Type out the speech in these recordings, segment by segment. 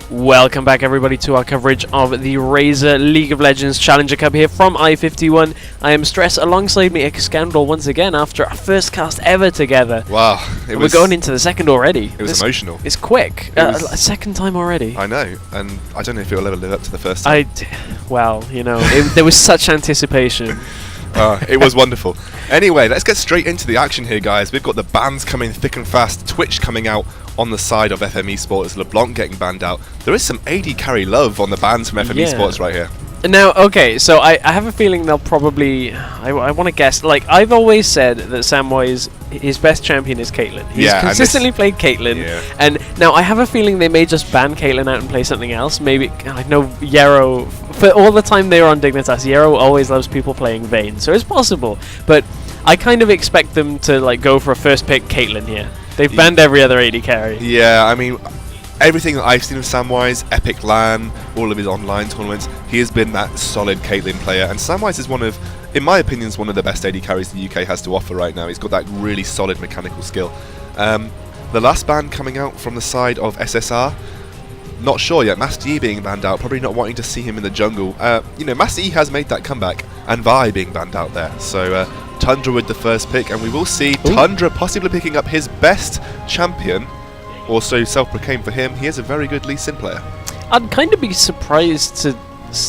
Welcome back everybody to our coverage of the Razer League of Legends Challenger Cup here from I-51. I am Stress, alongside me Scandal once again after our first cast ever together. Wow. We're going into the second already. It was emotional. It's quick. A second time already. I know, and I don't know if it'll ever live up to the first time. Well, you know, there was such anticipation. It was wonderful. Anyway, let's get straight into the action here, guys. We've got the bans coming thick and fast. Twitch coming out on the side of FM eSports. LeBlanc getting banned out. There is some AD carry love on the bans from FM eSports right here. Now, okay, so I have a feeling they'll probably... I want to guess. Like, I've always said that Samwise, his best champion is Caitlyn. He's consistently played Caitlyn. Yeah. And now I have a feeling they may just ban Caitlyn out and play something else. Maybe, I know Yarrow... For all the time they were on Dignitas, Yarrow always loves people playing Vayne. So it's possible. But I kind of expect them to, like, go for a first pick Caitlyn here. They've banned every other AD carry. Yeah, I mean... Everything that I've seen of Samwise, Epic LAN, all of his online tournaments, he has been that solid Caitlyn player. And Samwise is one of, in my opinion, one of the best AD carries the UK has to offer right now. He's got that really solid mechanical skill. The last ban coming out from the side of SSR, not sure yet. Master E being banned out, probably not wanting to see him in the jungle. You know, Master E has made that comeback, and Vi being banned out there. So Tundra with the first pick, and we will see Tundra possibly picking up his best champion. Also self-proclaimed for him, he is a very good Lee Sin player. I'd kind of be surprised to...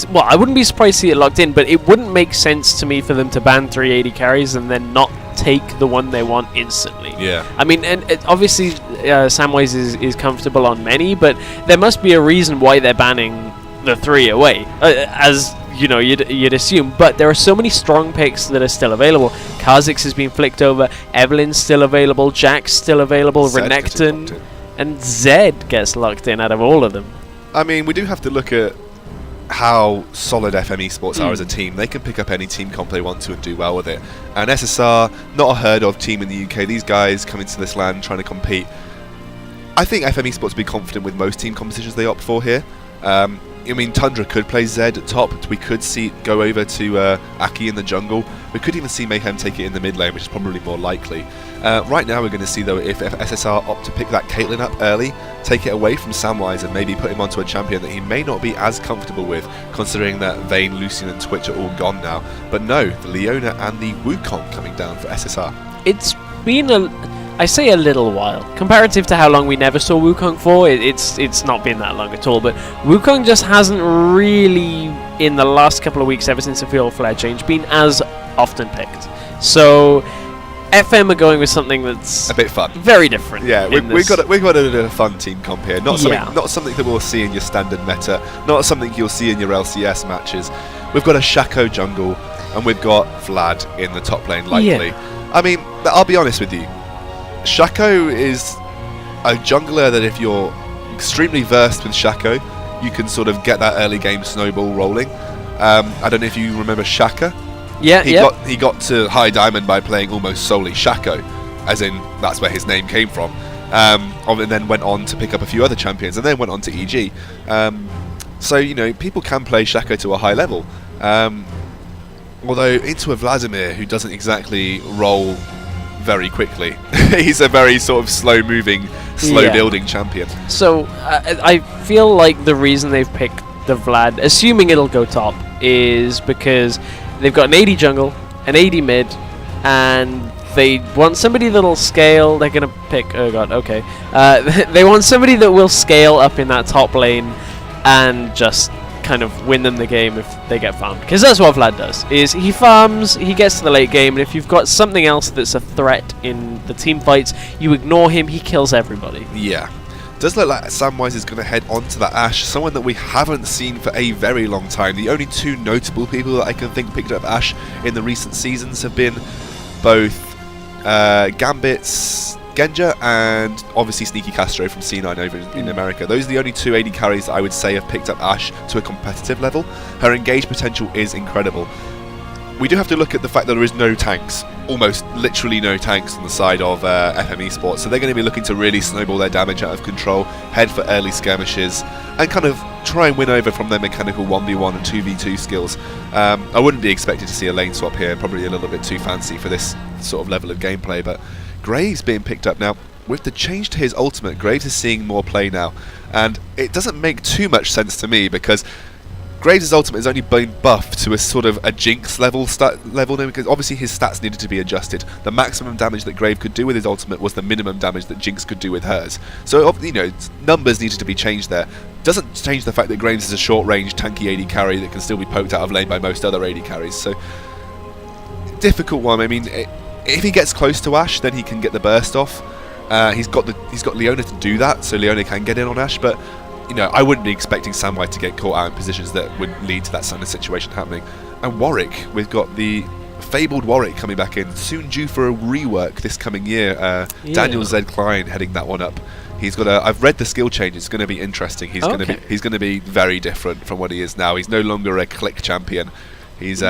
Well, I wouldn't be surprised to see it locked in, but it wouldn't make sense to me for them to ban 380 carries and then not take the one they want instantly. Yeah. I mean, and obviously Samwise is comfortable on many, but there must be a reason why they're banning the 3 away, as... You know, you'd assume, but there are so many strong picks that are still available. Kha'Zix has been flicked over, Evelyn's still available, Jack's still available, Renekton, and Zed gets locked in out of all of them. I mean, we do have to look at how solid FM eSports are as a team. They can pick up any team comp they want to and do well with it. And SSR, not a heard of team in the UK. These guys come into this land trying to compete. I think FM eSports will be confident with most team compositions they opt for here. I mean, Tundra could play Zed at top. We could see it go over to Aki in the jungle. We could even see Mayhem take it in the mid lane, which is probably more likely. Right now we're going to see, though, if SSR opt to pick that Caitlyn up early, take it away from Samwise and maybe put him onto a champion that he may not be as comfortable with, considering that Vayne, Lucian and Twitch are all gone now. But no, the Leona and the Wukong coming down for SSR. It's been I say a little while. Comparative to how long we never saw Wukong for, it's not been that long at all, but Wukong just hasn't really, in the last couple of weeks, ever since the Field Flare change, been as often picked. So, FM are going with something that's... a bit fun. Very different. Yeah, we've got a fun team comp here. Not something that we'll see in your standard meta, not something you'll see in your LCS matches. We've got a Shaco jungle, and we've got Vlad in the top lane, likely. Yeah. I mean, I'll be honest with you. Shaco is a jungler that if you're extremely versed with Shaco, you can sort of get that early game snowball rolling. I don't know if you remember Shaka. Yeah, he got to High Diamond by playing almost solely Shaco, as in that's where his name came from. And then went on to pick up a few other champions, and then went on to EG. So, you know, people can play Shaco to a high level. Although into a Vladimir who doesn't exactly roll very quickly. He's a very sort of slow-moving, slow-building champion. So I feel like the reason they've picked the Vlad, assuming it'll go top, is because they've got an AD jungle, an AD mid, and they want somebody that'll scale. They're going to pick... Oh god, okay. They want somebody that will scale up in that top lane and just kind of win them the game if they get farmed, because that's what Vlad does, is he farms, he gets to the late game, and if you've got something else that's a threat in the team fights, you ignore him, he kills everybody. Yeah, does look like Samwise is going to head onto that Ashe, someone that we haven't seen for a very long time. The only two notable people that I can think picked up Ashe in the recent seasons have been both Gambit's Genja and obviously Sneaky Castro from C9 over in America. Those are the only two AD carries that I would say have picked up Ashe to a competitive level. Her engage potential is incredible. We do have to look at the fact that there is no tanks, almost literally no tanks on the side of FM eSports, so they're going to be looking to really snowball their damage out of control, head for early skirmishes, and kind of try and win over from their mechanical 1v1 and 2v2 skills. I wouldn't be expected to see a lane swap here, probably a little bit too fancy for this sort of level of gameplay, but Graves being picked up now. with the change to his ultimate, Graves is seeing more play now, and it doesn't make too much sense to me because Graves' ultimate has only been buffed to a sort of a Jinx level now, because obviously his stats needed to be adjusted. The maximum damage that Graves could do with his ultimate was the minimum damage that Jinx could do with hers. So, you know, numbers needed to be changed there. Doesn't change the fact that Graves is a short-range, tanky AD carry that can still be poked out of lane by most other AD carries. So, difficult one. I mean, if he gets close to Ashe, then he can get the burst off. He's got Leona to do that, so Leona can get in on Ashe, but you know, I wouldn't be expecting Samwise to get caught out in positions that would lead to that kind of situation happening. And Warwick, we've got the fabled Warwick coming back in, soon due for a rework this coming year. Daniel Z. Klein heading that one up. He's got I've read the skill change. It's going to be interesting. He's going to be very different from what he is now. He's no longer a click champion. He's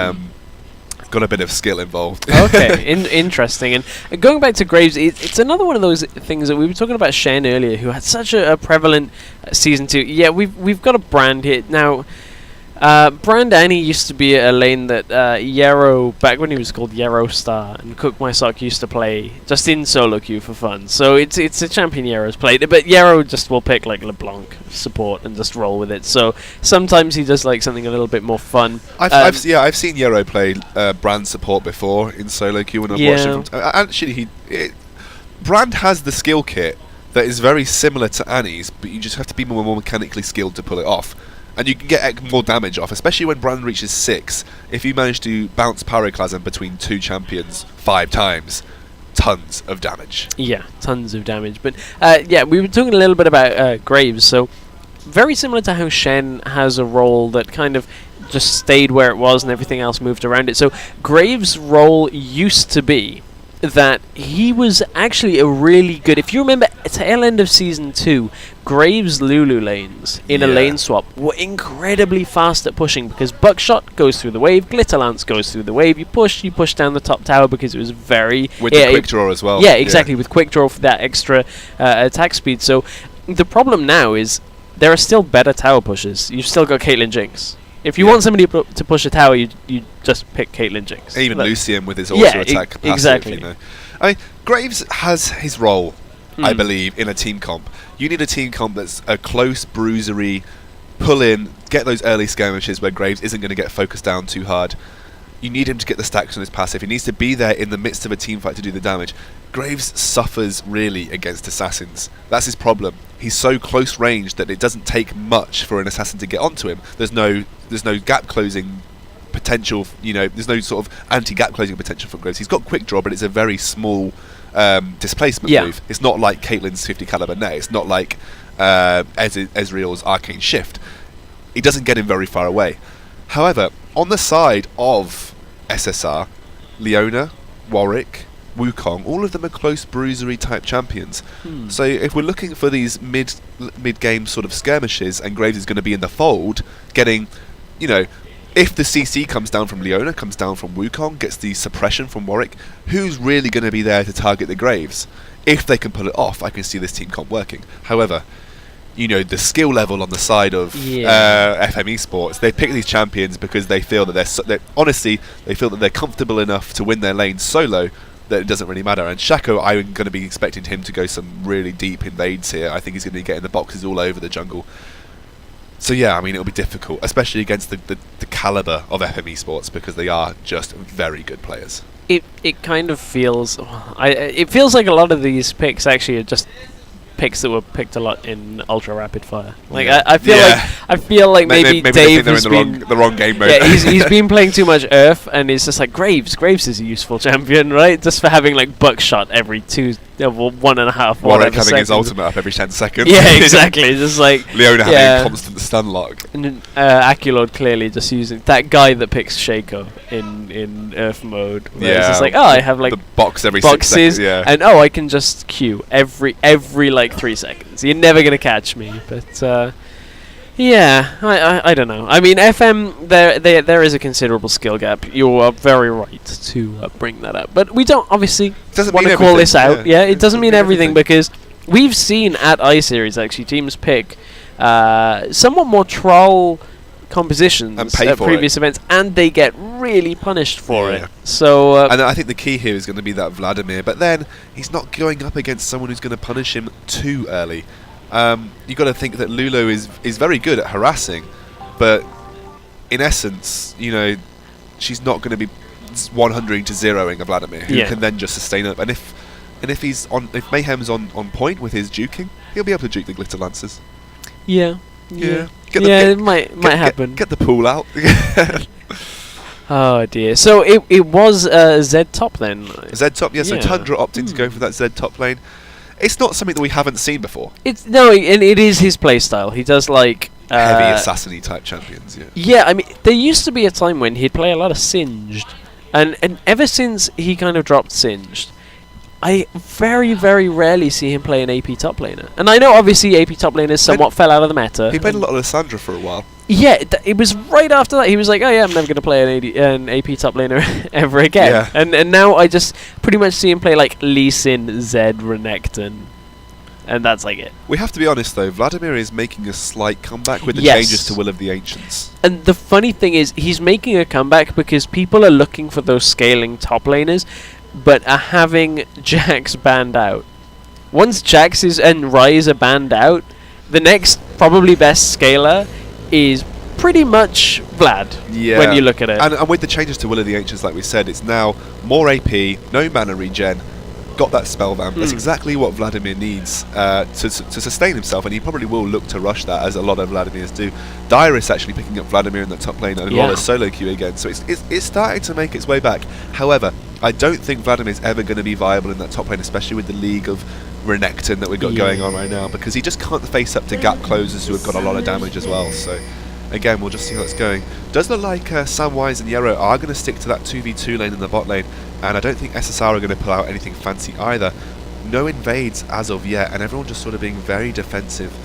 got a bit of skill involved. Okay, interesting. And going back to Graves, it's another one of those things that we were talking about Shen earlier, who had such a prevalent Season 2. Yeah, we've got a Brand here. Now, Brand Annie used to be a lane that Yarrow, back when he was called Yarrow Star, and Cook My Sock used to play just in solo queue for fun. So it's a champion Yarrow's played, but Yarrow just will pick like LeBlanc support and just roll with it. So sometimes he does like something a little bit more fun. I've seen Yarrow play Brand support before in solo queue, and I've watched him. Actually, Brand has the skill kit that is very similar to Annie's, but you just have to be more mechanically skilled to pull it off. And you can get more damage off, especially when Brand reaches 6. If you manage to bounce Pyroclasm between 2 champions 5 times, tons of damage. Yeah, tons of damage. But yeah, we were talking a little bit about Graves. So very similar to how Shen has a role that kind of just stayed where it was and everything else moved around it. So Graves' role used to be that he was actually a really good... If you remember, at the tail end of Season 2, Graves' Lulu lanes in a lane swap were incredibly fast at pushing, because Buckshot goes through the wave, Glitterlance goes through the wave, you push down the top tower because it was very... With the quick draw as well. Yeah, exactly, with quick draw for that extra attack speed. So the problem now is there are still better tower pushes. You've still got Caitlyn Jinx. If you want somebody to push a tower, you just pick Caitlyn Jinx. Even Lucian with his auto attack capacity. Exactly. You know. I mean, Graves has his role, I believe, in a team comp. You need a team comp that's a close, bruisery, pull in, get those early skirmishes where Graves isn't going to get focused down too hard. You need him to get the stacks on his passive. He needs to be there in the midst of a team fight to do the damage. Graves suffers really against assassins. That's his problem. He's so close range that it doesn't take much for an assassin to get onto him. There's no gap closing potential, you know, there's no sort of anti-gap closing potential for Graves. He's got quick draw, but it's a very small displacement move. It's not like Caitlyn's 50 caliber net. It's not like Ezreal's arcane shift. He doesn't get him very far away. However, on the side of SSR, Leona, Warwick, Wukong, all of them are close bruisery type champions. So if we're looking for these mid-game sort of skirmishes, and Graves is going to be in the fold, getting, you know, if the CC comes down from Leona, comes down from Wukong, gets the suppression from Warwick, who's really going to be there to target the Graves? If they can pull it off, I can see this team comp working. However, you know, the skill level on the side of FM eSports, they pick these champions because they feel that honestly, they feel that they're comfortable enough to win their lanes solo that it doesn't really matter. And Shaco, I'm going to be expecting him to go some really deep invades here. I think he's going to be getting the boxes all over the jungle. So yeah, I mean, it'll be difficult, especially against the caliber of FM eSports, because they are just very good players. It kind of feels... it feels like a lot of these picks actually are just picks that were picked a lot in ultra rapid fire. Like I feel like maybe Dave has been the wrong game mode. Yeah, he's been playing too much Earth, and it's just like Graves is a useful champion, right? Just for having like Buckshot every 1.5 Warwick having seconds. his ultimate up every 10 seconds. Yeah, exactly. Just like Leona having a constant stun lock. And Aculord clearly just using that guy that picks Shaco in Earth mode. It's just like, I have like the box every boxes, 6 seconds, and I can just queue every like 3 seconds. You're never gonna catch me. But I don't know. I mean, FM, there is a considerable skill gap. You are very right to bring that up. But we don't obviously want to call this out. Yeah, it doesn't mean everything, because we've seen at iSeries actually teams pick somewhat more troll compositions And pay at for previous events, and they get really punished for Yeah. it. So And I think the key here is going to be that Vladimir, but then he's not going up against someone who's going to punish him too early. You've got to think that Lulu is very good at harassing, but in essence, you know, she's not going to be 100 to 0ing a Vladimir who can then just sustain up. And if if Mayhem's on point with his juking, he'll be able to juke the Glitter Lancers. Yeah. It might happen. Get the pool out. Oh dear. So it was Z top then. Z top, yeah. So Tundra opting to go for that Z top lane. It's not something that we haven't seen before. And it is his playstyle. He does like heavy assassin-y type champions. Yeah. Yeah, I mean, there used to be a time when he'd play a lot of Singed, and ever since he kind of dropped Singed, I very, very rarely see him play an AP top laner. And I know, obviously, AP top laners somewhat fell out of the meta. He played a lot of Lissandra for a while. Yeah, it was right after that. He was like, oh yeah, I'm never going to play an AP top laner ever again. Yeah. And now I just pretty much see him play like Lee Sin, Zed, Renekton. And that's like it. We have to be honest, though. Vladimir is making a slight comeback with the changes to Will of the Ancients. And the funny thing is, he's making a comeback because people are looking for those scaling top laners, but are having Jax banned out. Once Jax and Ryze are banned out, the next probably best scaler is pretty much Vlad, when you look at it. And with the changes to Will of the Ancients, like we said, it's now more AP, no mana regen, got that spell vamp. That's exactly what Vladimir needs to sustain himself, and he probably will look to rush that, as a lot of Vladimirs do. Dyrus actually picking up Vladimir in the top lane, and Lola's solo queue again, so it's starting to make its way back. However, I don't think Vladimir's ever going to be viable in that top lane, especially with the league of Renekton that we've got going on right now, because he just can't face up to gap closers who have got a lot of damage as well. So again, we'll just see how it's going. Does look like Samwise and Yarrow are going to stick to that 2v2 lane in the bot lane, and I don't think SSR are going to pull out anything fancy either. No invades as of yet, and everyone just sort of being very defensive.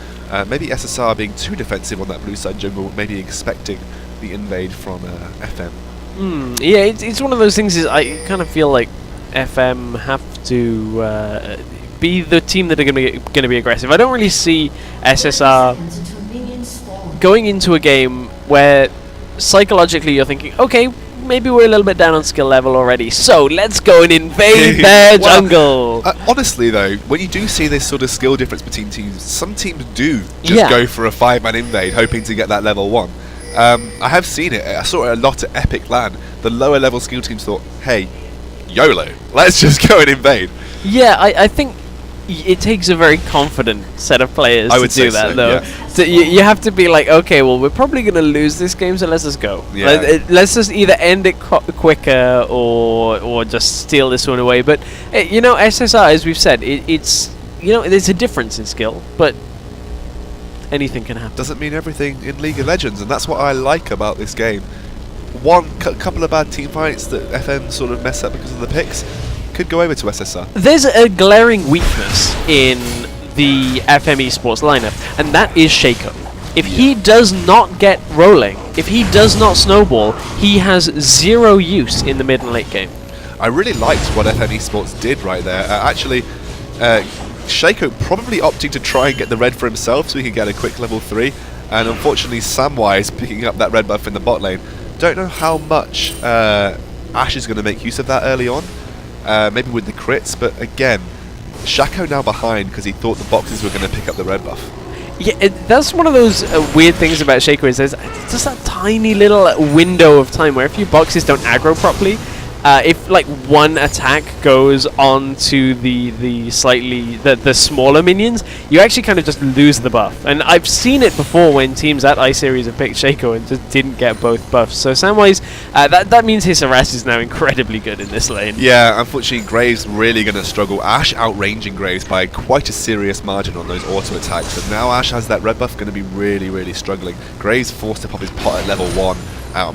Maybe SSR being too defensive on that blue side jungle, maybe expecting the invade from FM. Yeah, it's one of those things. Is I kind of feel like FM have to be the team that are going to be aggressive. I don't really see SSR going into a game where psychologically you're thinking, okay, maybe we're a little bit down on skill level already, so let's go and invade their jungle. Honestly, though, when you do see this sort of skill difference between teams, some teams do just go for a 5-man invade, hoping to get that level 1. I have seen it. I saw it a lot at Epic LAN. The lower level skill teams thought, hey, YOLO, let's just go and invade. Yeah, I think it takes a very confident set of players to do that, though. Yeah. So you have to be like, okay, well, we're probably going to lose this game, so let's just go. Yeah. Let's just either end it quicker or just steal this one away. But, you know, SSR, as we've said, it's, you know, there's a difference in skill, but anything can happen. Doesn't mean everything in League of Legends, and that's what I like about this game. One couple of bad team fights that FM sort of mess up because of the picks could go over to SSR. There's a glaring weakness in the FM eSports lineup, and that is Shaco. If he does not get rolling, if he does not snowball, he has zero use in the mid and late game. I really liked what FM eSports did right there. Shaco probably opting to try and get the red for himself so he could get a quick level 3, and unfortunately Samwise picking up that red buff in the bot lane. Don't know how much Ash is going to make use of that early on, maybe with the crits, but again, Shaco now behind because he thought the boxes were going to pick up the red buff. Yeah, that's one of those weird things about Shaco is there's just that tiny little window of time where if your boxes don't aggro properly, if like one attack goes on to the smaller minions, you actually kind of just lose the buff. And I've seen it before when teams at iSeries have picked Shaco and just didn't get both buffs. So Samwise, that means his harass is now incredibly good in this lane. Yeah, unfortunately Graves really going to struggle. Ash outranging Graves by quite a serious margin on those auto attacks, but now Ash has that red buff, going to be really, really struggling. Graves forced to pop his pot at level 1.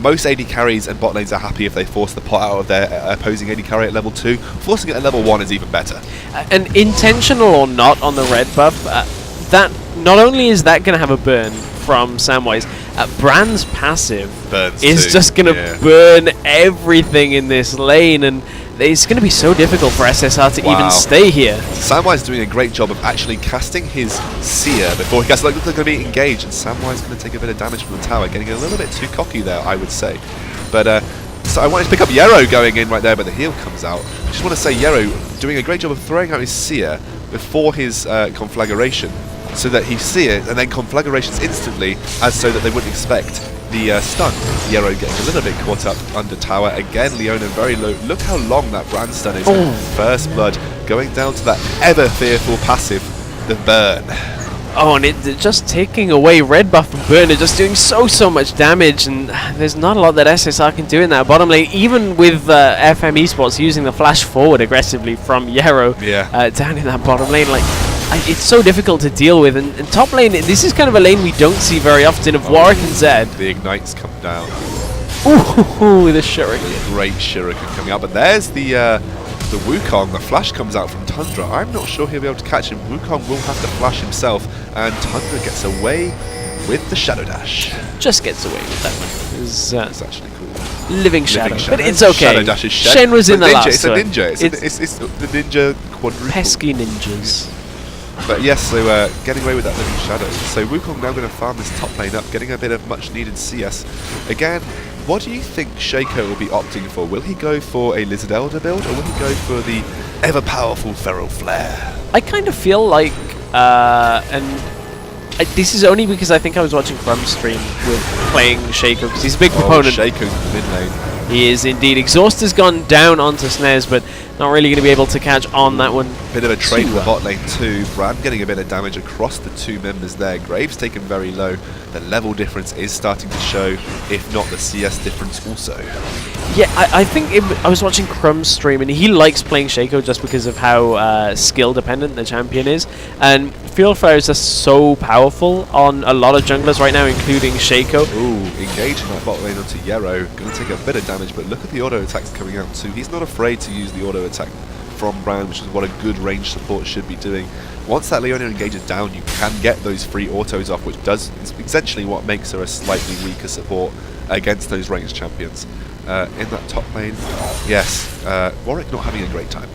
Most AD carries and bot lanes are happy if they force the pot out of their opposing AD carry at level 2. Forcing it at level 1 is even better. And intentional or not on the red buff, that not only is that going to have a burn from Samwise, Brand's passive Burns is too. just going to burn everything in this lane. And it's going to be so difficult for SSR to even stay here. Samwise doing a great job of actually casting his Seer before he casts. Like, they're going to be engaged, and Samwise going to take a bit of damage from the tower, getting a little bit too cocky there, I would say. But so I wanted to pick up Yero going in right there, but the heal comes out. I just want to say Yero doing a great job of throwing out his Seer before his conflagration, so that he Seer and then conflagrations instantly, as so that they wouldn't expect the stun. Yero getting a little bit caught up under tower. Again, Leona very low. Look how long that brand stun is. First blood going down to that ever fearful passive, the burn. Oh, and it just taking away red buff and burn, just doing so much damage, and there's not a lot that SSR can do in that bottom lane, even with FM eSports using the flash forward aggressively from Yero down in that bottom lane. Like, it's so difficult to deal with, and top lane, this is kind of a lane we don't see very often of Warwick and Zed. The ignites come down. Ooh, the shuriken. Great shuriken coming out, but there's the Wukong. The flash comes out from Tundra. I'm not sure he'll be able to catch him. Wukong will have to flash himself, and Tundra gets away with the Shadow Dash. Just gets away with that one. It's actually cool. Living Shadow. But it's okay. Shadow Dash is Shen was in the last. It's a ninja. It's the ninja quadruple. Pesky ninjas. But yes, so getting away with that Living Shadow. So Wukong now going to farm this top lane up, getting a bit of much needed CS. Again, what do you think Shaco will be opting for? Will he go for a Lizard Elder build, or will he go for the ever powerful Feral Flare? I kind of feel like, this is only because I think I was watching Crumb's stream with playing Shaco, because he's a big proponent. Shaco's mid lane. He is indeed. Exhaust has gone down onto Snares, but not really going to be able to catch on that one. Bit of a trade with bot lane too. Brand getting a bit of damage across the two members there. Graves taken very low. The level difference is starting to show, if not the CS difference also. Yeah, I think I was watching Crumb's stream, and he likes playing Shaco just because of how skill dependent the champion is. And Field Fires are so powerful on a lot of junglers right now, including Shaco. Ooh, engaging that bot lane onto Yero. Going to take a bit of damage, but look at the auto attacks coming out too. He's not afraid to use the auto attack from Brand, which is what a good range support should be doing. Once that Leona engages down, you can get those free autos off, which is essentially what makes her a slightly weaker support against those ranged champions. In that top lane, yes, Warwick not having a great time.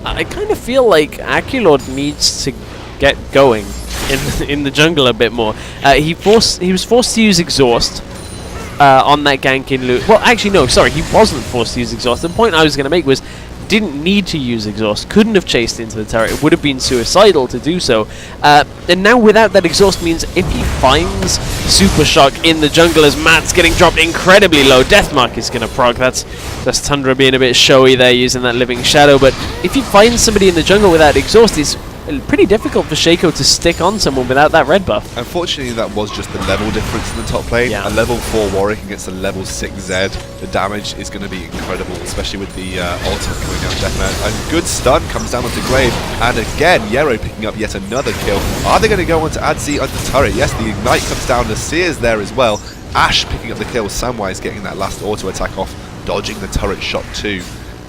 I kind of feel like Aculord needs to get going in the jungle a bit more. He was forced to use Exhaust on that gank in loot. Well, actually, no, sorry, he wasn't forced to use Exhaust. The point I was going to make was, didn't need to use Exhaust, couldn't have chased into the turret. It would have been suicidal to do so. And now without that Exhaust means if he finds Super Shock in the jungle as Matt's getting dropped incredibly low, Deathmark is going to proc. That's Tundra being a bit showy there using that Living Shadow. But if he finds somebody in the jungle without Exhaust, it's pretty difficult for Shaco to stick on someone without that red buff. Unfortunately, that was just the level difference in the top lane. Yeah. A level 4 Warwick against a level 6 Zed. The damage is going to be incredible, especially with the ultimate coming down Deathman. A good stun comes down onto Grave, and again, Yero picking up yet another kill. Are they going to go on to Adzi under turret? Yes, the Ignite comes down, the Seer's there as well. Ash picking up the kill, Samwise getting that last auto attack off, dodging the turret shot too.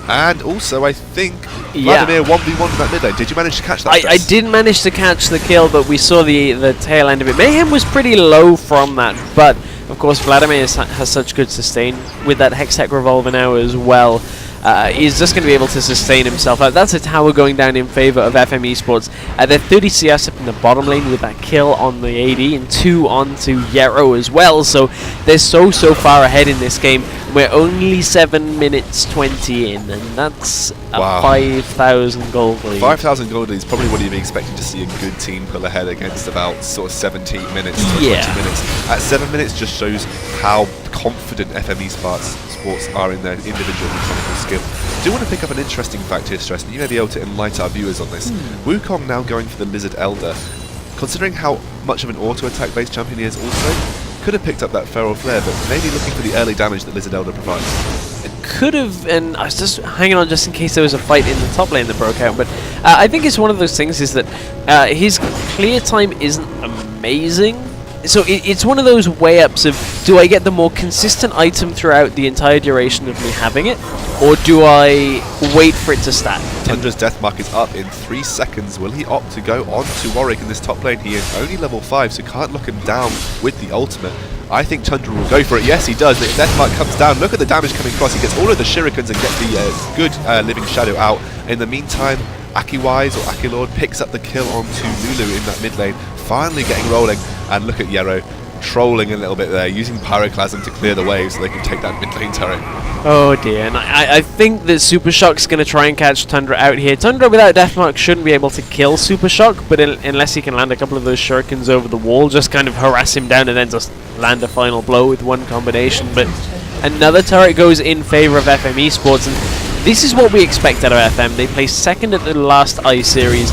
And also, I think Vladimir 1v1 in that mid lane. Did you manage to catch that? I didn't manage to catch the kill, but we saw the tail end of it. Mayhem was pretty low from that, but of course Vladimir has such good sustain with that Hextech Revolver now as well. He's just going to be able to sustain himself. That's a tower going down in favor of FM eSports. They're 30 CS up in the bottom lane with that kill on the AD and 2 onto Yero as well. So they're so far ahead in this game. We're only 7 minutes 20 in, and that's a 5,000 gold lead. 5,000 gold lead is probably what you'd be expecting to see a good team pull ahead against about sort of 17 minutes to 20 minutes. At 7 minutes just shows how confident FM eSports are in their individual mechanical skill. I do want to pick up an interesting fact here, Stress, and you may be able to enlighten our viewers on this. Wukong now going for the Lizard Elder. Considering how much of an auto-attack based champion he is also, could have picked up that Feral Flare, but maybe looking for the early damage that Lizard Elder provides. It could have, and I was just hanging on just in case there was a fight in the top lane that broke out, but I think it's one of those things is that his clear time isn't amazing. So it's one of those way-ups of, do I get the more consistent item throughout the entire duration of me having it, or do I wait for it to stack? Tundra's Deathmark is up in 3 seconds. Will he opt to go on to Warwick in this top lane? He is only level 5, so can't lock him down with the ultimate. I think Tundra will go for it. Yes, he does. The Deathmark comes down. Look at the damage coming across. He gets all of the shurikens and gets the good Living Shadow out. In the meantime, Akiwise or Akilord picks up the kill onto Lulu in that mid lane, finally getting rolling. And look at Yero trolling a little bit there, using Pyroclasm to clear the way so they can take that mid lane turret. Oh dear, and I think that Super Shock's going to try and catch Tundra out here. Tundra without Deathmark shouldn't be able to kill Super Shock, but unless he can land a couple of those shurikens over the wall, just kind of harass him down and then just land a final blow with one combination. But another turret goes in favor of FM eSports, and this is what we expect out of FM. They placed second at the last I-Series.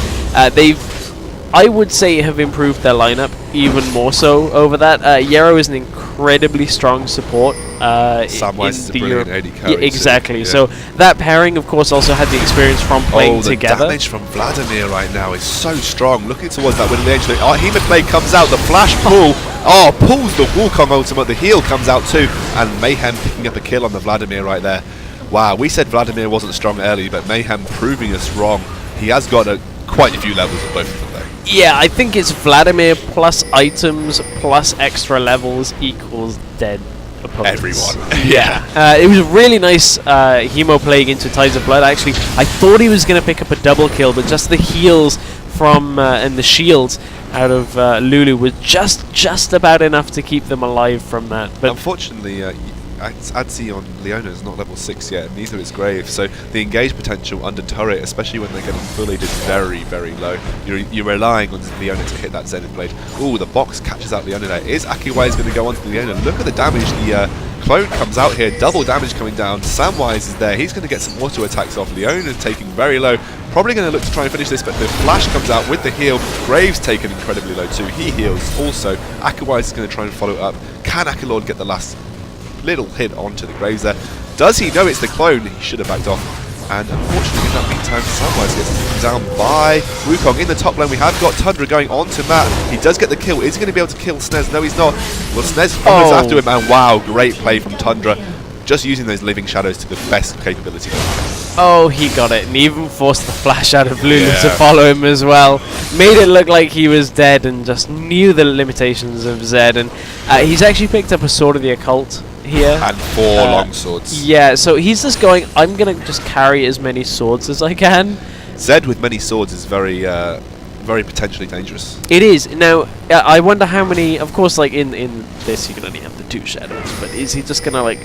I would say, have improved their lineup even more so over that. Yero is an incredibly strong support. Samwise is a brilliant AD carry. Yeah, exactly. Yeah. So that pairing, of course, also had the experience from playing together. The damage from Vladimir right now is so strong. Looking towards that winning edge. Hematblade comes out, the flash pull. Oh, pulls the Wukong ultimate. The heal comes out too. And Mayhem picking up a kill on the Vladimir right there. Wow, we said Vladimir wasn't strong early, but Mayhem proving us wrong. He has got quite a few levels of both of them though. Yeah, I think it's Vladimir plus items plus extra levels equals dead opponents. Everyone. Yeah. It was a really nice Hemo playing into Tides of Blood. Actually, I thought he was going to pick up a double kill, but just the heals from and the shields out of Lulu was just about enough to keep them alive from that. But unfortunately, Adzi on Leona is not level 6 yet, neither is Grave, so the engage potential under turret, especially when they're getting bullied, is very, very low. You're relying on Leona to hit that Zenith Blade. Ooh, the box catches out Leona there. Is Akiwise going to go onto Leona? Look at the damage. The clone comes out here, double damage coming down. Samwise is there. He's going to get some auto attacks off. Leona's taking very low. Probably going to look to try and finish this, but the flash comes out with the heal. Graves taken incredibly low too. He heals also. Akiwise is going to try and follow up. Can Akilord get the last little hit onto the Graves there? Does he know it's the clone? He should have backed off. And unfortunately, in that meantime, Samwise gets down by Wukong. In the top lane, we have got Tundra going on to Matt. He does get the kill. Is he going to be able to kill Snez? No, he's not. Well, Snez follows after him, and wow, great play from Tundra. Just using those living shadows to the best capability. Oh, he got it, and even forced the flash out of Lulu to follow him as well. Made it look like he was dead, and just knew the limitations of Zed. And he's actually picked up a Sword of the Occult here. And 4 long swords. Yeah, so he's just going, I'm going to just carry as many swords as I can. Zed with many swords is very potentially dangerous. It is. Now, I wonder how many, of course, like in this you can only have the 2 shadows, but is he just going to like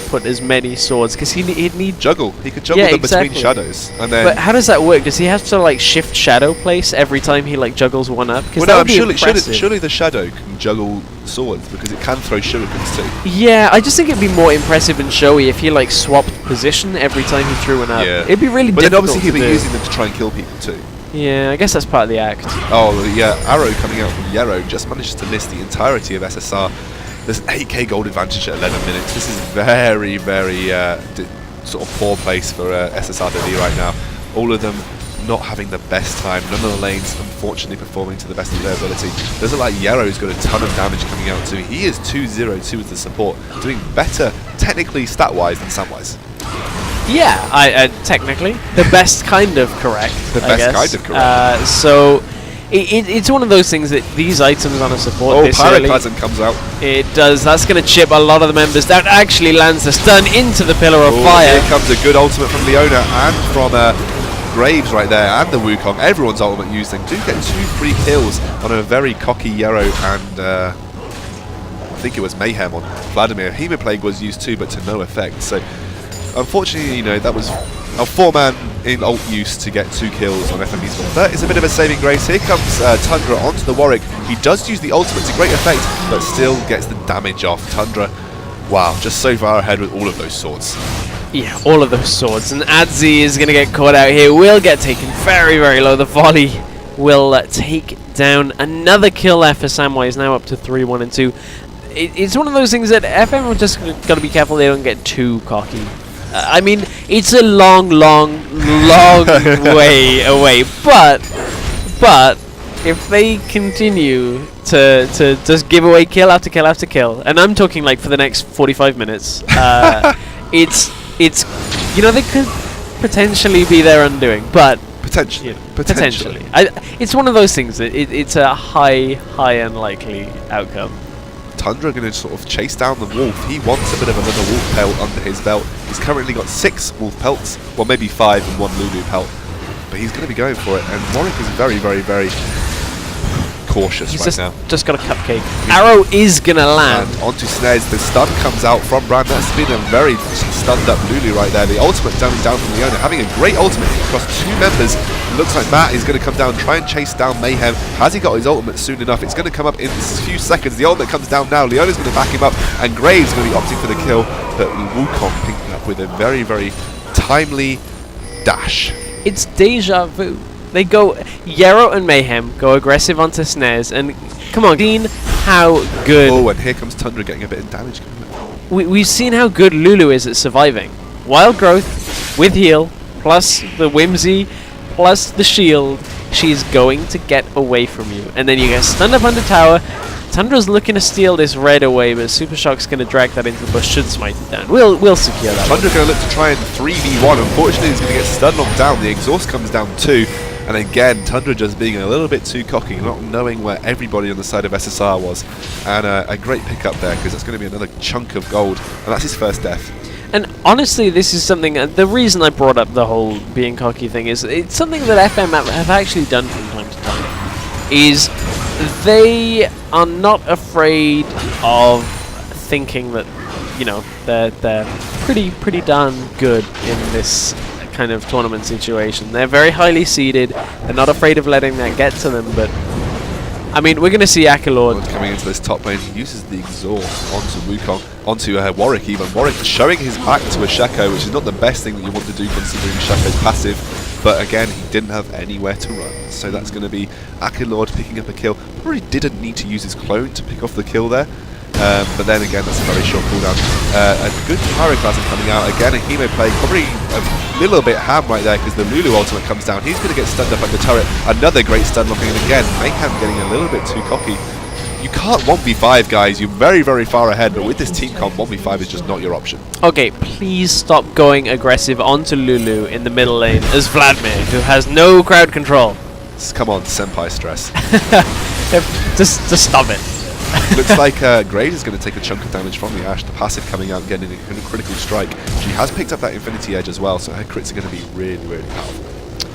put as many swords? Because he'd need... Juggle. He could juggle them between shadows. And then but how does that work? Does he have to like shift shadow place every time he like juggles one up? Well, no, surely the shadow can juggle swords because it can throw shurikens too. Yeah, I just think it'd be more impressive and showy if he like swapped position every time he threw one up. Yeah. It'd be really difficult. But then obviously he'd be using them to try and kill people too. Yeah, I guess that's part of the act. Oh, yeah, arrow coming out from Yero just manages to miss the entirety of SSR. There's an 8k gold advantage at 11 minutes. This is very, very sort of poor place for SSR to be right now. All of them not having the best time. None of the lanes, unfortunately, performing to the best of their ability. Doesn't like Yero's got a ton of damage coming out too. He is 2-0-2 as the support, doing better technically stat-wise than Samwise. Yeah, technically. The best kind of correct, I guess. Kind of correct. So, it's one of those things that these items on a support this early... Pyroclasm comes out. It does. That's going to chip a lot of the members down. Actually lands the stun into the Pillar of Fire. Here comes a good ultimate from Leona and from Graves right there, and the Wukong. Everyone's ultimate used. They do get 2 free kills on a very cocky Yero and... I think it was Mayhem on Vladimir. Hemoplague was used too, but to no effect. So... Unfortunately, that was a 4-man in ult use to get 2 kills on FME's one. That is a bit of a saving grace. Here comes Tundra onto the Warwick. He does use the ultimate to great effect, but still gets the damage off. Tundra, wow, just so far ahead with all of those swords. Yeah, all of those swords. And Adzi is going to get caught out here. Will get taken very, very low. The volley will take down another kill there for Samwise. Now up to 3-1 and 2. It's one of those things that FM have just got to be careful they don't get too cocky. I mean, it's a long way away, but if they continue to just give away kill after kill after kill, and I'm talking like for the next 45 minutes, it's they could potentially be their undoing, but potentially. It's one of those things that it's a high unlikely outcome. Tundra going to sort of chase down the Wolf. He wants a bit of another Wolf pelt under his belt. He's currently got 6 Wolf pelts, well maybe 5 and 1 Lulu pelt. But he's going to be going for it, and Warwick is very, very, very cautious now. Just got a cupcake. Arrow is going to land. And onto Snares, the stun comes out from Brand. That's been a very stunned up Lulu right there. The ultimate down from Leona, having a great ultimate across 2 members. It looks like Matt is going to come down, try and chase down Mayhem. Has he got his ultimate soon enough? It's going to come up in a few seconds. The ultimate comes down now. Leona's going to back him up, and Graves going to be opting for the kill. But Wukong picking up with a very, very timely dash. It's deja vu. They go, Yarrow and Mayhem go aggressive onto Snares, and come on, seen how good. Oh, and here comes Tundra getting a bit of damage. We've seen how good Lulu is at surviving. Wild Growth with heal, plus the Whimsy, plus the shield. She's going to get away from you, and then you get stunned up under tower. Tundra's looking to steal this red away, but Super Shock's going to drag that into the bush, should smite it down. We'll secure that. Tundra going to look to try and 3v1. Unfortunately, he's going to get stun knocked down. The exhaust comes down too. And again, Tundra just being a little bit too cocky, not knowing where everybody on the side of SSR was. And a great pickup there, because that's going to be another chunk of gold. And that's his first death. And honestly, this is something, the reason I brought up the whole being cocky thing is, it's something that FM have actually done from time to time, is they are not afraid of thinking that, you know, they're pretty darn good in this kind of tournament situation. They're very highly seeded. They're not afraid of letting that get to them, but I mean, we're going to see Akilord coming into this top lane. He uses the exhaust onto Wukong, onto Warwick even. Warwick showing his back to a Shaco, which is not the best thing that you want to do considering Shaco's passive. But again, he didn't have anywhere to run. So that's going to be Akilord picking up a kill. Probably didn't need to use his clone to pick off the kill there. But then again, that's a very short cooldown. A good Pyroclasm coming out. Again, a Hemo play. Probably a little bit ham right there because the Lulu ultimate comes down. He's going to get stunned up at the turret. Another great stun locking. And again, Mayhem getting a little bit too cocky. You can't 1v5, guys. You're very, very far ahead. But with this team comp, 1v5 is just not your option. Okay, please stop going aggressive onto Lulu in the middle lane as Vladimir, who has no crowd control. Come on, Senpai stress. just stop it. Looks like Graves is going to take a chunk of damage from the Ashe. The passive coming out and getting a critical strike. She has picked up that Infinity Edge as well, so her crits are going to be really, really powerful.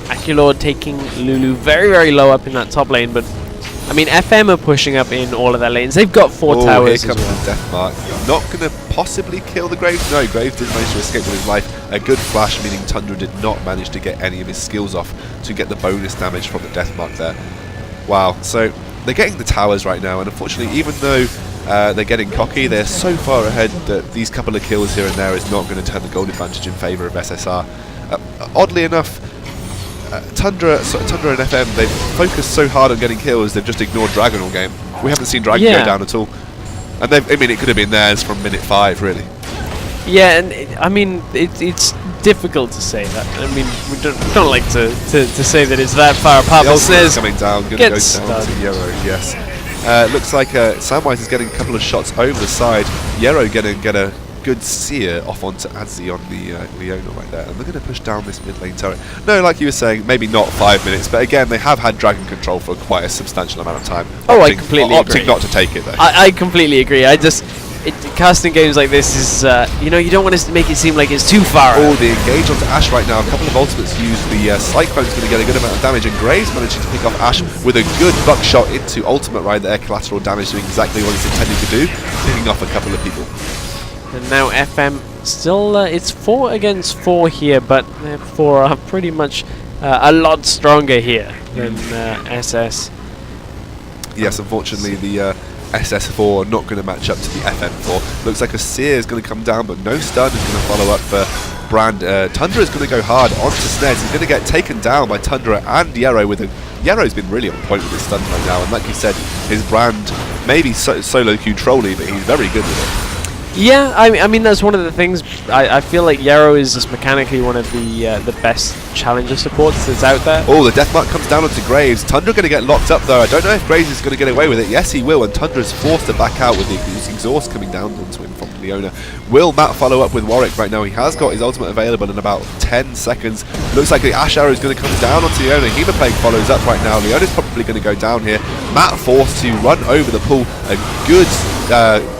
Akilord taking Lulu very, very low up in that top lane, but I mean, FM are pushing up in all of their lanes. They've got 4 towers. Here comes the Death Mark. Not going to possibly kill the Graves. No, Graves did manage to escape with his life. A good flash, meaning Tundra did not manage to get any of his skills off to get the bonus damage from the Death Mark there. Wow, so they're getting the towers right now, and unfortunately, even though they're getting cocky, they're so far ahead that these couple of kills here and there is not going to turn the gold advantage in favour of SSR. Oddly enough, Tundra and FM, they've focused so hard on getting kills, they've just ignored Dragon all game. We haven't seen Dragon go down at all. And I mean, it could have been theirs from minute 5, really. Yeah, and I mean, it's difficult to say that. I mean, we don't like to say that it's that far apart. The ultimate's coming down, going to go down to Yarrow, yes. Looks like Samwise is getting a couple of shots over the side. Yarrow get a good sear off onto Adzi on the Leona right there, and they're going to push down this mid lane turret. No, like you were saying, maybe not 5 minutes, but again, they have had Dragon control for quite a substantial amount of time. Oh, I completely agree. Opting not to take it though. I completely agree. Casting games like this is, you know, you don't want to make it seem like it's too far. Oh, the engage onto Ashe right now. A couple of ultimates used. The Cyclone's going to get a good amount of damage, and Graves managing to pick off Ashe with a good buckshot into ultimate right there. Collateral damage doing exactly what it's intended to do, picking off a couple of people. And now FM still, it's 4 against 4 here, but 4 are pretty much a lot stronger here than SS. Yes, unfortunately, the SS4 not going to match up to the FM4. Looks like a Seer is going to come down, but no stun is going to follow up for Brand. Tundra is going to go hard onto Snares. He's going to get taken down by Tundra and Yarrow with a... Yarrow's been really on point with his stun right now, and like you said, his Brand maybe solo queue trolly, but he's very good with it. Yeah, I mean that's one of the things. I feel like Yarrow is just mechanically one of the best challenger supports that's out there. Oh, the Death Mark comes down onto Graves. Tundra going to get locked up though. I don't know if Graves is going to get away with it. Yes, he will, and Tundra's forced to back out with the exhaust coming down onto him from Leona. Will Matt follow up with Warwick right now? He has got his ultimate available in about 10 seconds. Looks like the Ash Arrow is going to come down onto Leona. Hemoplague follows up right now. Leona's probably going to go down here. Matt forced to run over the pool. A good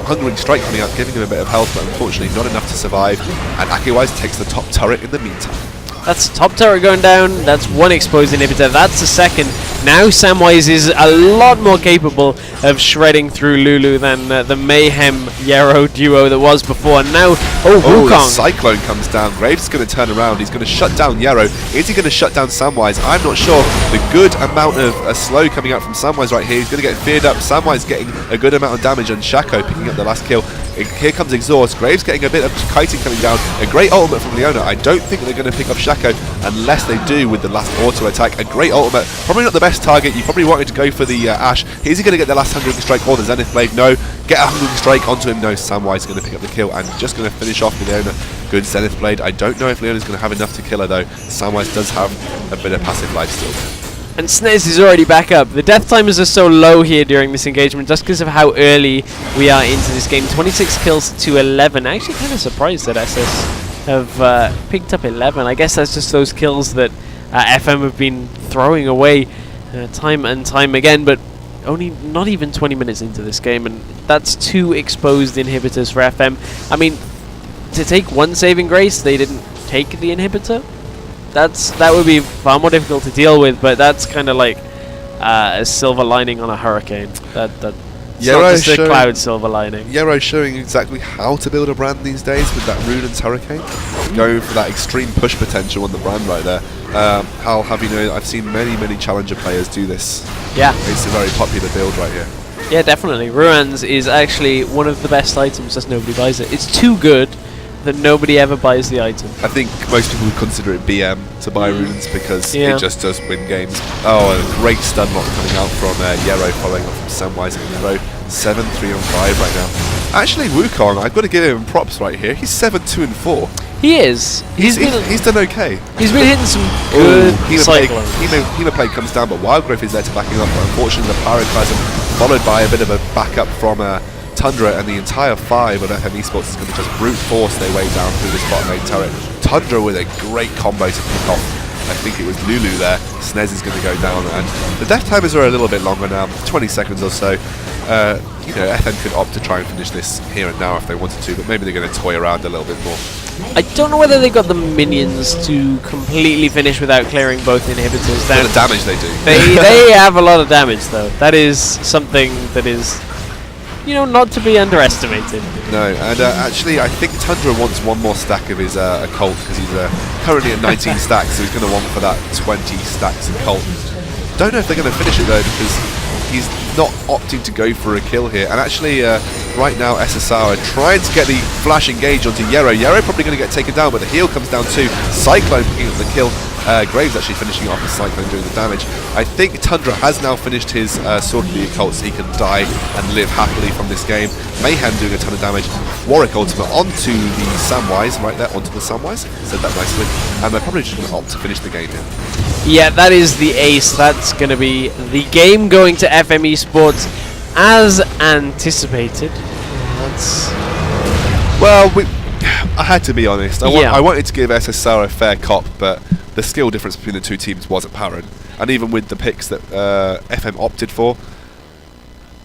Hungering Strike coming out, giving him a bit of health, but unfortunately not enough to survive. And Akiwise takes the top turret in the meantime. That's top turret going down. That's one exposed inhibitor. That's the second. Now Samwise is a lot more capable of shredding through Lulu than the Mayhem Yarrow duo that was before. And now, Wukong. The Cyclone comes down. Graves is going to turn around. He's going to shut down Yarrow. Is he going to shut down Samwise? I'm not sure. The good amount of slow coming out from Samwise right here. He's going to get feared up. Samwise getting a good amount of damage, and Shaco picking up the last kill. Here comes Exhaust. Graves getting a bit of kiting coming down. A great ultimate from Leona. I don't think they're going to pick up Shaco unless they do with the last auto attack. A great ultimate. Probably not the best target. You probably wanted to go for the Ash. Is he going to get the last Hungering Strike or the Zenith Blade? No. Get a Hungering Strike onto him. No. Samwise is going to pick up the kill and just going to finish off with Leona. Good Zenith Blade. I don't know if Leona's going to have enough to kill her though. Samwise does have a bit of passive life still. And Snez is already back up. The death timers are so low here during this engagement just because of how early we are into this game. 26 kills to 11. Actually kind of surprised that SS have picked up 11. I guess that's just those kills that FM have been throwing away time and time again, but only not even 20 minutes into this game, and that's 2 exposed inhibitors for FM. I mean, to take one saving grace, they didn't take the inhibitor. That would be far more difficult to deal with, but that's kind of like a silver lining on a hurricane. That's not just a cloud silver lining. Yarrow showing exactly how to build a brand these days with that Ruden's Hurricane. Going for that extreme push potential on the brand right there. Hal, have you know, I've seen many challenger players do this. Yeah. It's a very popular build right here. Yeah, definitely. Ruins is actually one of the best items, just nobody buys it. It's too good that nobody ever buys the item. I think most people would consider it BM to buy Runes because Yeah. it just does win games. Oh, a great stun lock coming out from Yarrow, following up from Samwise and Yarrow. 7, 3 and 5 right now. Actually, Wukong, I've got to give him props right here. He's 7, 2 and 4. He is. He's done okay. He's been hitting some good cyclones. Hemoplague comes down, but Wildgrowth is there to back him up. But unfortunately, the Pyroclasm, followed by a bit of a backup from Tundra, and the entire 5 of FM eSports is going to just brute force their way down through this bottom lane turret. Tundra with a great combo to kick off. I think it was Lulu there. Snez is going to go down, and the death timers are a little bit longer now, 20 seconds or so. You know, FM could opt to try and finish this here and now if they wanted to, but maybe they're going to toy around a little bit more. I don't know whether they've got the minions to completely finish without clearing both inhibitors down. The damage they do. They have a lot of damage though. That is something that is, you know, not to be underestimated. No, and actually I think Tundra wants one more stack of his occult because he's currently at 19 stacks, so he's going to want for that 20 stacks of occult. Don't know if they're going to finish it though, because he's not opting to go for a kill here. And actually, right now, SSR are trying to get the flash engage onto Yarrow. Yarrow probably going to get taken down, but the heal comes down too. Cyclone picking up the kill. Graves actually finishing off the Cyclone doing the damage. I think Tundra has now finished his Sword of the Occult, so he can die and live happily from this game. Mayhem doing a ton of damage. Warwick ultimate onto the Samwise, right there, onto the Samwise. Said that nicely. And they're probably just going to opt to finish the game here. Yeah, that is the ace. That's going to be the game going to FM eSports as anticipated. Well, I had to be honest. I wanted to give SSR a fair cop, but the skill difference between the two teams was apparent. And even with the picks that FM opted for,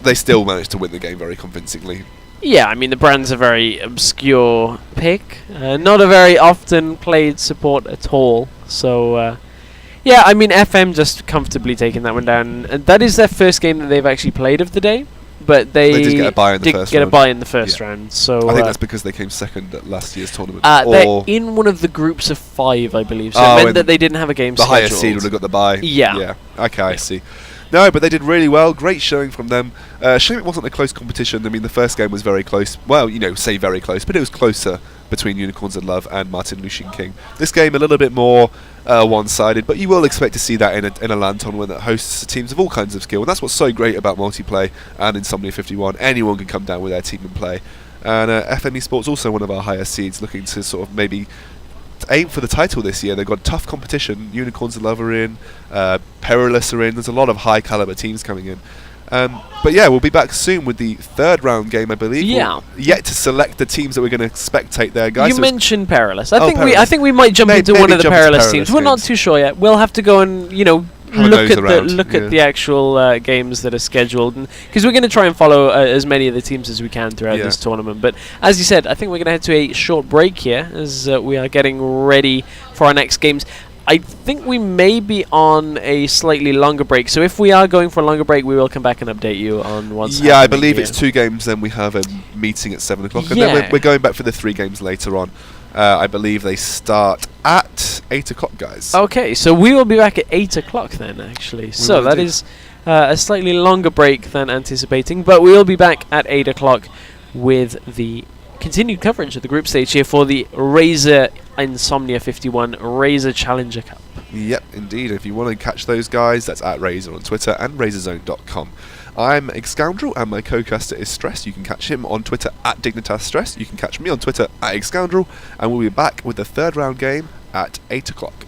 they still managed to win the game very convincingly. Yeah, I mean, the brand's a very obscure pick. Not a very often played support at all. So, yeah, I mean, FM just comfortably taking that one down. And that is their first game that they've actually played of the day. But they did get a bye in the first round. round. So I think that's because they came second at last year's tournament. They're in one of the groups of 5, I believe. So it meant that they didn't have a game the scheduled. highest seed would have got the bye. Yeah. Okay, I see. No, but they did really well. Great showing from them. Shame it wasn't a close competition. I mean, the first game was very close. Well, you know, say very close, but it was closer between Unicorns and Love and Martin Lucian King. This game a little bit more one-sided, but you will expect to see that in a LAN tournament that hosts teams of all kinds of skill, and that's what's so great about Multiplay and Insomnia 51. Anyone can come down with their team and play. And FM eSports also one of our higher seeds, looking to sort of maybe aim for the title this year. They've got tough competition. Unicorns of Love are in, Perilous are in. There's a lot of high caliber teams coming in. But yeah, we'll be back soon with the third round game, I believe. Yeah. We're yet to select the teams that we're going to spectate there, guys. You mentioned Perilous. I Perilous. think we might jump into one of the Perilous teams. We're not games. too sure yet. We'll have to go and look at the actual games that are scheduled, because we're going to try and follow as many of the teams as we can throughout this tournament. But as you said, I think we're going to head to a short break here as we are getting ready for our next games. I think we may be on a slightly longer break, so if we are going for a longer break, we will come back and update you on what's happening. Yeah, I believe it's 2 games, then we have a meeting at 7 o'clock, and then we're going back for the 3 games later on. I believe they start at 8 o'clock, guys. Okay, so we will be back at 8 o'clock then, actually. So that is a slightly longer break than anticipating, but we will be back at 8 o'clock with the continued coverage of the group stage here for the Razer Insomnia 51 Razer Challenger Cup. Yep, indeed. If you want to catch those guys, that's at Razer on Twitter and RazerZone.com. I'm Excoundrel and my co-caster is Stress. You can catch him on Twitter at DignitasStress. You can catch me on Twitter at Excoundrel, and we'll be back with the third round game at 8 o'clock.